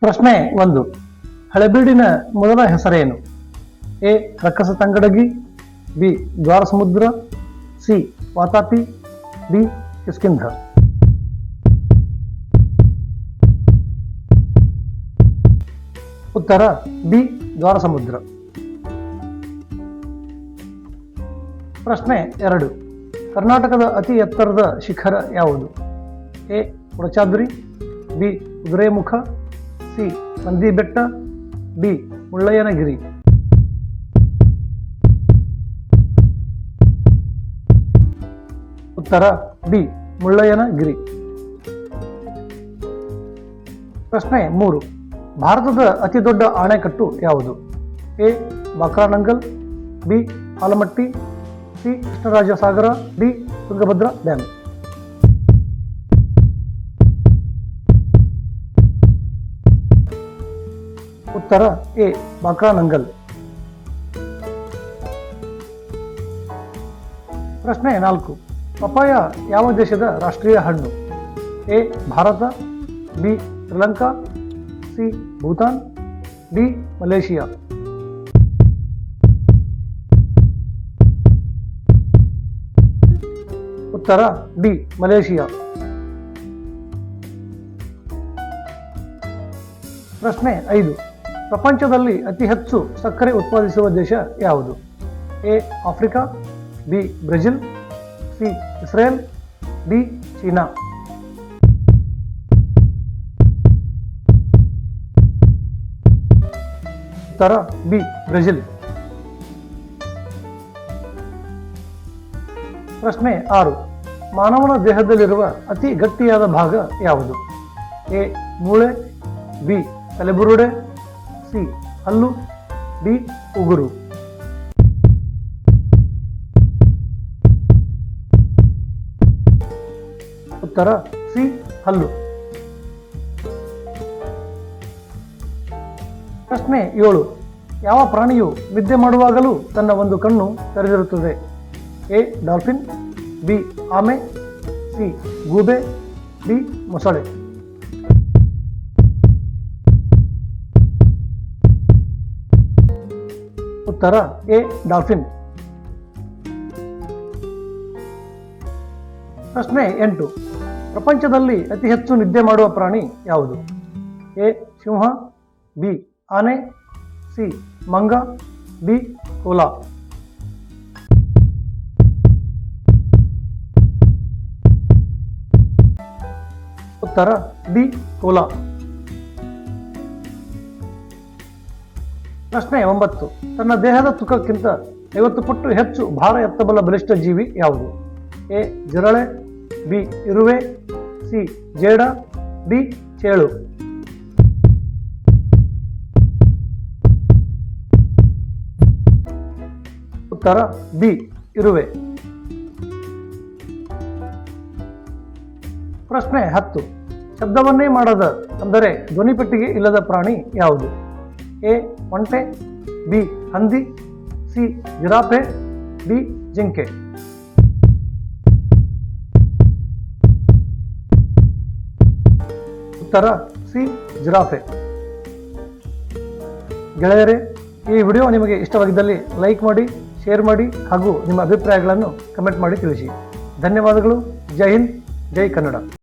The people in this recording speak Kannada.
ಪ್ರಶ್ನೆ 1. ಹಳೆಬೀಡಿನ ಮೊದಲ ಹೆಸರೇನು? ಎ. ರಕ್ಕಸ ತಂಗಡಗಿ, ಬಿ. ದ್ವಾರ ಸಮುದ್ರ, ಸಿ. ವಾತಾಪಿ, ಡಿ. ಕಿಷ್ಕಿಂಧ. ಉತ್ತರ ಬಿ. ದ್ವಾರ ಸಮುದ್ರ. ಪ್ರಶ್ನೆ 2. ಕರ್ನಾಟಕದ ಅತಿ ಎತ್ತರದ ಶಿಖರ ಯಾವುದು? A. Kodachadri, B. Kudremukh, C. Nandi Betta, D. Mullayanagiri. ಉತ್ತರ ಬಿ. ಮುಳ್ಳಯ್ಯನಗಿರಿ. ಪ್ರಶ್ನೆ 3. ಭಾರತದ ಅತಿ ದೊಡ್ಡ ಅಣೆಕಟ್ಟು ಯಾವುದು? A. Bhakra Nangal, B. Almatti, C. Krishnarajasagar, D. Tungabhadra dam. ಉತ್ತರ ಎ. ಬಾಕ್ರಾನಂಗಲ್. ಪ್ರಶ್ನೆ 4. ಪಪಾಯ ಯಾವ ದೇಶದ ರಾಷ್ಟ್ರೀಯ ಹಣ್ಣು? A. Bharat, B. Sri Lanka, C. Bhutan, D. Malaysia. ಉತ್ತರ ಡಿ. ಮಲೇಷಿಯಾ. ಪ್ರಶ್ನೆ 5. ಪ್ರಪಂಚದಲ್ಲಿ ಅತಿ ಹೆಚ್ಚು ಸಕ್ಕರೆ ಉತ್ಪಾದಿಸುವ ದೇಶ ಯಾವುದು? A. Africa, B. Brazil, C. Israel, D. China. ಉತ್ತರ ಬಿ. ಬ್ರೆಜಿಲ್. ಪ್ರಶ್ನೆ 6. ಮಾನವನ ದೇಹದಲ್ಲಿರುವ ಅತಿ ಗಟ್ಟಿಯಾದ ಭಾಗ ಯಾವುದು? ಎ. ಮೂಳೆ, ಬಿ. ತಲೆಬುರುಡೆ, ಸಿ. ಹಲ್ಲು, ಡಿ. ಉಗುರು. ಉತ್ತರ ಸಿ. ಹಲ್ಲು. ಪ್ರಶ್ನೆ 7. ಯಾವ ಪ್ರಾಣಿಯು ನಿದ್ದೆ ಮಾಡುವಾಗಲೂ ತನ್ನ ಒಂದು ಕಣ್ಣು ತೆರೆದಿರುತ್ತದೆ? ಎ. Dolphin, B. ಆಮೆ, ಸಿ. ಗೂಬೆ, ಡಿ. ಮೊಸಳೆ. ಉತ್ತರ ಎ. ಡಾಲ್ಫಿನ್. ಪ್ರಶ್ನೆ 8. ಪ್ರಪಂಚದಲ್ಲಿ ಅತಿ ಹೆಚ್ಚು ನಿದ್ದೆ ಮಾಡುವ ಪ್ರಾಣಿ ಯಾವುದು? ಎ. Simha, B. ಆನೆ, ಸಿ. ಮಂಗ, ಡಿ. ಕೋಲ. ಉತ್ತರ ಡಿ. ಕೋಲ. ಪ್ರಶ್ನೆ 9. ತನ್ನ ದೇಹದ ತೂಕಕ್ಕಿಂತ 50 ಪಟ್ಟು ಹೆಚ್ಚು ಭಾರ ಎತ್ತಬಲ್ಲ ಬಲಿಷ್ಠ ಜೀವಿ ಯಾವುದು? ಎ. ಜಿರಳೆ, ಬಿ. ಇರುವೆ, ಸಿ. ಜೇಡ, ಡಿ. ಚೇಳು. ಉತ್ತರ ಬಿ. ಇರುವೆ. ಪ್ರಶ್ನೆ 10. ಶಬ್ದವನ್ನೇ ಮಾಡದ ಅಂದರೆ ಧ್ವನಿಪೆಟ್ಟಿಗೆ ಇಲ್ಲದ ಪ್ರಾಣಿ ಯಾವುದು? ಎ. ಒಂಟೆ, ಬಿ. ಹಂದಿ, ಸಿ. Giraffe, D. ಜಿಂಕೆ. ಉತ್ತರ ಸಿ. ಜಿರಾಫೆ. ಗೆಳೆಯರೇ, ಈ ವಿಡಿಯೋ ನಿಮಗೆ ಇಷ್ಟವಾಗಿದ್ದಲ್ಲಿ ಲೈಕ್ ಮಾಡಿ, ಶೇರ್ ಮಾಡಿ ಹಾಗೂ ನಿಮ್ಮ ಅಭಿಪ್ರಾಯಗಳನ್ನು ಕಮೆಂಟ್ ಮಾಡಿ ತಿಳಿಸಿ. ಧನ್ಯವಾದಗಳು. ಜೈ ಹಿಂದ್, ಜೈ ಕನ್ನಡ.